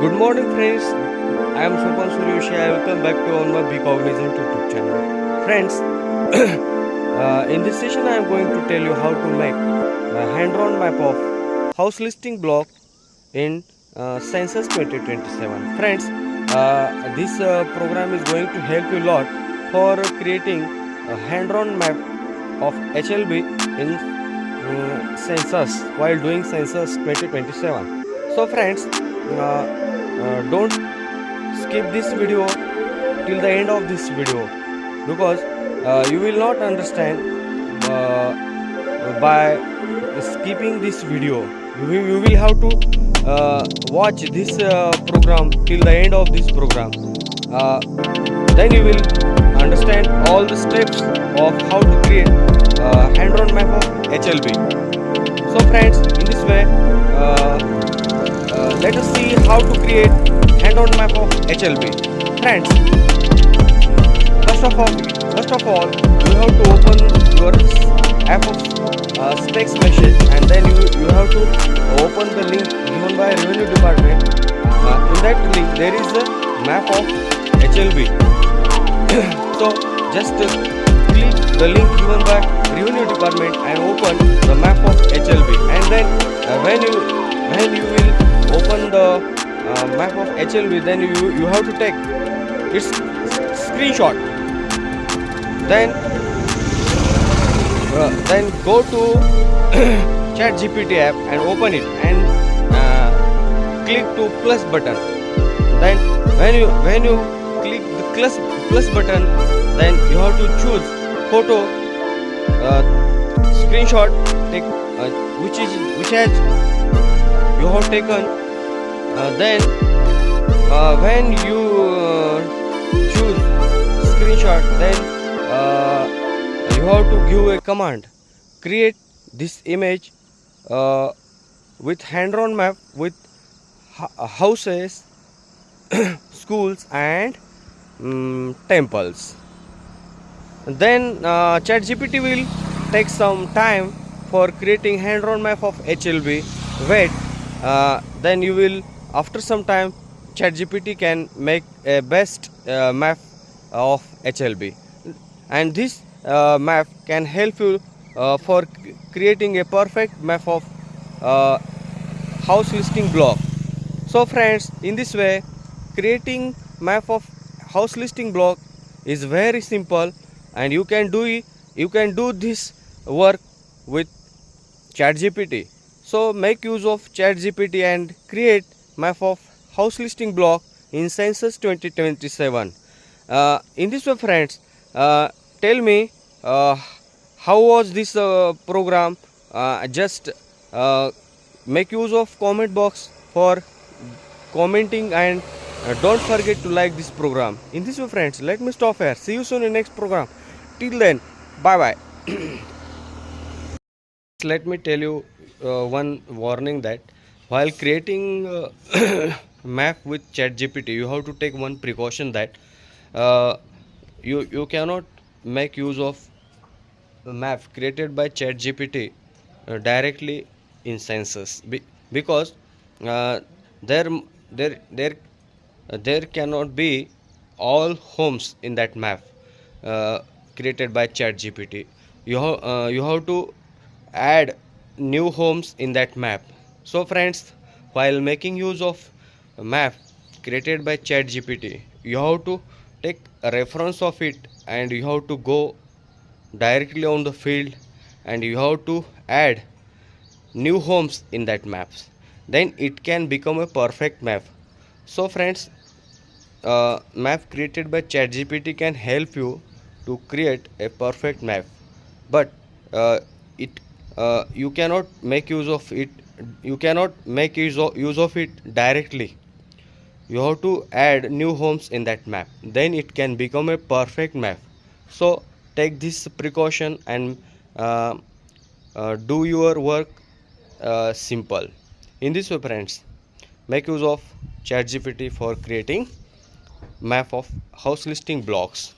Good morning, friends. I am Sopan Suryushi. Welcome back to on my Be Cognizant YouTube channel. Friends, in this session, I am going to tell you how to make a hand-drawn map of house listing block in Census 2027. Friends, this program is going to help you a lot for creating a hand-drawn map of HLB in census while doing census 2027. So friends, don't skip this video till the end of this video, because you will not understand by skipping this video. You will have to watch this program till the end of this program. Then you will understand all the steps of how to create hand-drawn map of HLB. So friends, in this way, let us see how to create hand-drawn map of HLB. Friends, first of all, you have to open your app of specs message, and then you have to open the link given by Revenue Department. In that link, there is a map of HLB. So just click the link given by Revenue Department and open the map of HLB, and then when you will open the map of HLB, then you have to take its screenshot. Then go to ChatGPT app and open it, and click to plus button. Then when you click the plus button, then you have to choose photo screenshot take which has you have taken. Then when you choose screenshot, then you have to give a command: create this image with hand-drawn map with houses, schools and temples. Then ChatGPT will take some time for creating hand-drawn map of HLB. Wait, then you will, after some time, ChatGPT can make a best map of HLB, and this map can help you for creating a perfect map of house listing block. So friends, in this way, creating map of house listing block is very simple, and you can do this work with ChatGPT. So make use of ChatGPT and create map of house listing block in census 2027. In this way, friends, tell me how was this program. Just make use of comment box for commenting, and don't forget to like this program. In this way, friends, let me stop here. See you soon in next program. Till then, bye bye. Let me tell you one warning that while creating map with ChatGPT, you have to take one precaution that you cannot make use of map created by ChatGPT directly in census, because there there there there cannot be all homes in that map created by ChatGPT. You have to add new homes in that map. So friends, while making use of a map created by ChatGPT, you have to take a reference of it, and you have to go directly on the field, and you have to add new homes in that maps. Then it can become a perfect map. So friends, map created by ChatGPT can help you to create a perfect map, but it you cannot make use of it. You cannot make use of it directly. You have to add new homes in that map. Then it can become a perfect map. So take this precaution and do your work simple. In this way, friends, make use of ChatGPT for creating map of house listing blocks.